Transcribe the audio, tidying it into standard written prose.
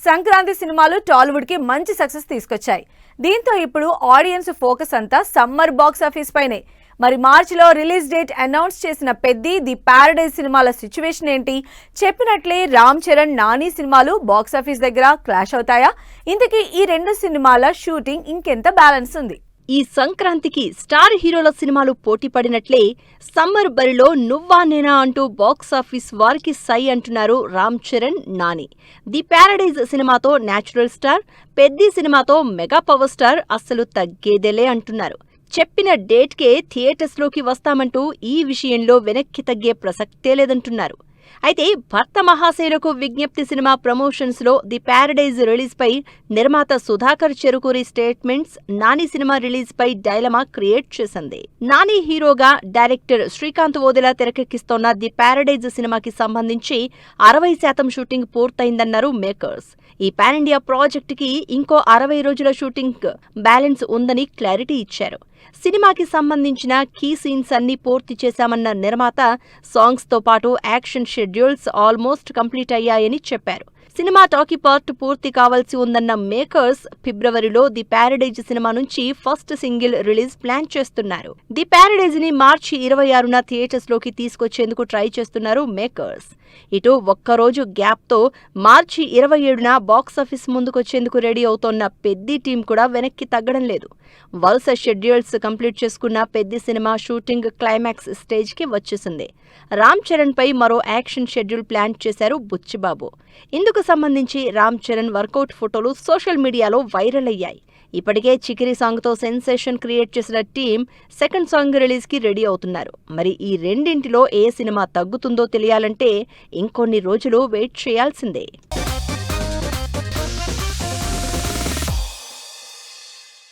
సంక్రాంతి సినిమాలు టాలీవుడ్ కి మంచి సక్సెస్ తీసుకొచ్చాయి. దీంతో ఇప్పుడు ఆడియన్స్ ఫోకస్ అంతా సమ్మర్ బాక్స్ ఆఫీస్ పైనే. మరి మార్చిలో రిలీజ్ డేట్ అనౌన్స్ చేసిన పెద్ది, ది ప్యారడైజ్ సినిమాల సిచ్యువేషన్ ఏంటి? చెప్పినట్లే రామ్ చరణ్, నాని సినిమాలు బాక్స్ ఆఫీస్ దగ్గర క్లాష్ అవుతాయా? ఇంతకీ ఈ రెండు సినిమాల షూటింగ్ ఇంకెంత బ్యాలెన్స్ ఉంది? ఈ సంక్రాంతికి స్టార్ హీరోల సినిమాలు పోటీ పడినట్లే సమ్మర్ బరిలో నువ్వా నేనా అంటూ బాక్సాఫీస్ వారికి సై అంటున్నారు రామ్ చరణ్, నాని. ది ప్యారడైజ్ సినిమాతో న్యాచురల్ స్టార్, పెద్ది సినిమాతో మెగా పవర్ స్టార్ అస్సలు తగ్గేదేలే అంటున్నారు. చెప్పిన డేట్కే థియేటర్స్లోకి వస్తామంటూ ఈ విషయంలో వెనక్కి తగ్గే ప్రసక్తే లేదంటున్నారు. అయితే భర్త మహాశైలకు విజ్ఞప్తి సినిమా ప్రమోషన్స్ లో ది ప్యారడైజ్ రిలీజ్ పై నిర్మాత Sudhakar Cherukuri statements Nani cinema release పై డైలమా క్రియేట్ చేసింది. నాని హీరోగా డైరెక్టర్ శ్రీకాంత్ ఓదెలా తెరకెక్కిస్తోన్న ది ప్యారడైజ్ సినిమాకి సంబంధించి 60% షూటింగ్ పూర్తయిందన్నారు మేకర్స్. ఈ పాన్ ఇండియా ప్రాజెక్ట్ కి ఇంకో 60 రోజుల షూటింగ్ బ్యాలెన్స్ ఉందని క్లారిటీ ఇచ్చారు. సినిమాకి సంబంధించిన కీ సీన్స్ అన్ని పూర్తి చేశామన్న నిర్మాత సాంగ్స్ తో పాటు యాక్షన్ షెడ్యూల్స్ ఆల్మోస్ట్ కంప్లీట్ అయ్యాయని చెప్పారు. సినిమా టాకీ పార్ట్ పూర్తి కావాల్సి ఉందన్న మేకర్స్ ఫిబ్రవరిలో ది ప్యారడైజ్ సినిమా నుంచి ఫస్ట్ సింగిల్ రిలీజ్ ప్లాన్ చేస్తున్నారు. ది ప్యారడైజ్ ని మార్చి 26న థియేటర్స్ లోకి తీసుకొచ్చేందుకు ట్రై చేస్తున్నారు మేకర్స్. ఇటు ఒక్కరోజు గ్యాప్ తో మార్చి 27న బాక్సాఫీస్ ముందుకొచ్చేందుకు రెడీ అవుతోన్న పెద్ది టీం కూడా వెనక్కి తగ్గడం లేదు. వరుస షెడ్యూల్స్ కంప్లీట్ చేసుకున్న Peddi cinema shooting climax stage కి వచ్చేసింది. రామ్ చరణ్ పై మరో యాక్షన్ షెడ్యూల్ ప్లాన్ చేశారు బుచ్చిబాబు. ఇందుకు సంబంధించి రామ్ చరణ్ వర్కౌట్ ఫోటోలు సోషల్ మీడియాలో వైరల్ అయ్యాయి. ఇప్పటికే చికిరి సాంగ్ తో సెన్సేషన్ క్రియేట్ చేసిన టీం సెకండ్ సాంగ్ రిలీజ్ కి రెడీ అవుతున్నారు. మరి ఈ రెండింటిలో ఏ సినిమా తగ్గుతుందో తెలియాలంటే ఇంకొన్ని రోజులు వెయిట్ చేయాల్సిందే.